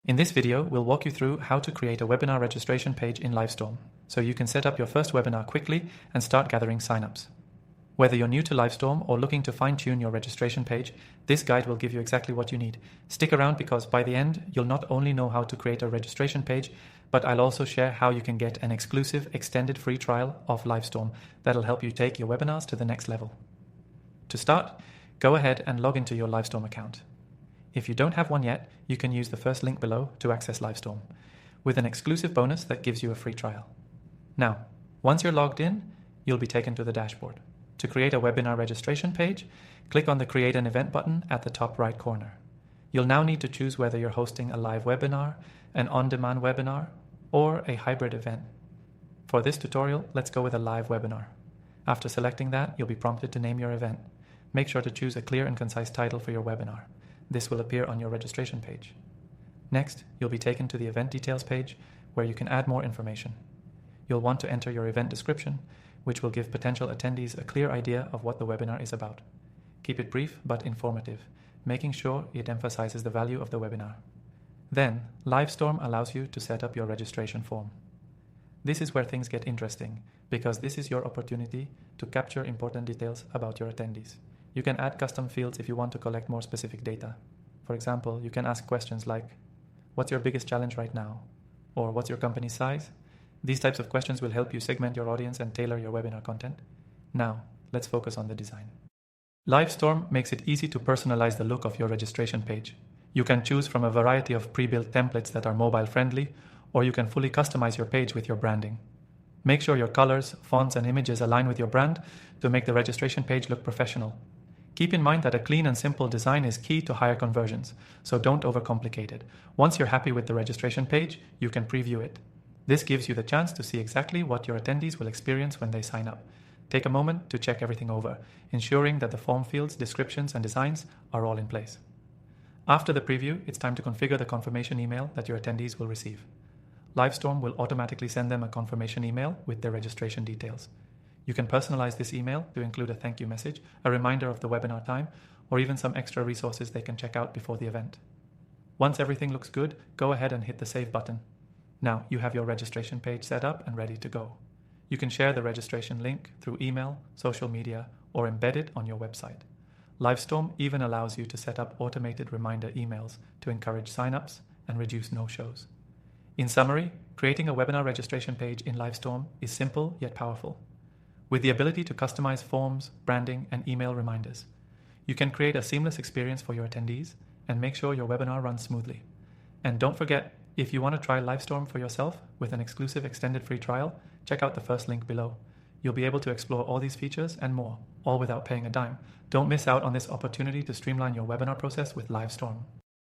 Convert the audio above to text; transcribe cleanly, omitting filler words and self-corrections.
In this video, we'll walk you through how to create a webinar registration page in Livestorm, so you can set up your first webinar quickly and start gathering signups. Whether you're new to Livestorm or looking to fine-tune your registration page, this guide will give you exactly what you need. Stick around because by the end, you'll not only know how to create a registration page, but I'll also share how you can get an exclusive extended free trial of Livestorm that'll help you take your webinars to the next level. To start, go ahead and log into your Livestorm account. If you don't have one yet, you can use the first link below to access Livestorm, with an exclusive bonus that gives you a free trial. Now, once you're logged in, you'll be taken to the dashboard. To create a webinar registration page, click on the Create an Event button at the top right corner. You'll now need to choose whether you're hosting a live webinar, an on-demand webinar, or a hybrid event. For this tutorial, let's go with a live webinar. After selecting that, you'll be prompted to name your event. Make sure to choose a clear and concise title for your webinar. This will appear on your registration page. Next, you'll be taken to the event details page where you can add more information. You'll want to enter your event description, which will give potential attendees a clear idea of what the webinar is about. Keep it brief but informative, making sure it emphasizes the value of the webinar. Then, Livestorm allows you to set up your registration form. This is where things get interesting, because this is your opportunity to capture important details about your attendees. You can add custom fields if you want to collect more specific data. For example, you can ask questions like, what's your biggest challenge right now? Or what's your company size? These types of questions will help you segment your audience and tailor your webinar content. Now, let's focus on the design. Livestorm makes it easy to personalize the look of your registration page. You can choose from a variety of pre-built templates that are mobile-friendly, or you can fully customize your page with your branding. Make sure your colors, fonts, and images align with your brand to make the registration page look professional. Keep in mind that a clean and simple design is key to higher conversions, so don't overcomplicate it. Once you're happy with the registration page, you can preview it. This gives you the chance to see exactly what your attendees will experience when they sign up. Take a moment to check everything over, ensuring that the form fields, descriptions, and designs are all in place. After the preview, it's time to configure the confirmation email that your attendees will receive. Livestorm will automatically send them a confirmation email with their registration details. You can personalize this email to include a thank you message, a reminder of the webinar time, or even some extra resources they can check out before the event. Once everything looks good, go ahead and hit the Save button. Now you have your registration page set up and ready to go. You can share the registration link through email, social media, or embed it on your website. Livestorm even allows you to set up automated reminder emails to encourage signups and reduce no-shows. In summary, creating a webinar registration page in Livestorm is simple yet powerful. With the ability to customize forms, branding, and email reminders, you can create a seamless experience for your attendees and make sure your webinar runs smoothly. And don't forget, if you want to try Livestorm for yourself with an exclusive extended free trial, check out the first link below. You'll be able to explore all these features and more, all without paying a dime. Don't miss out on this opportunity to streamline your webinar process with Livestorm.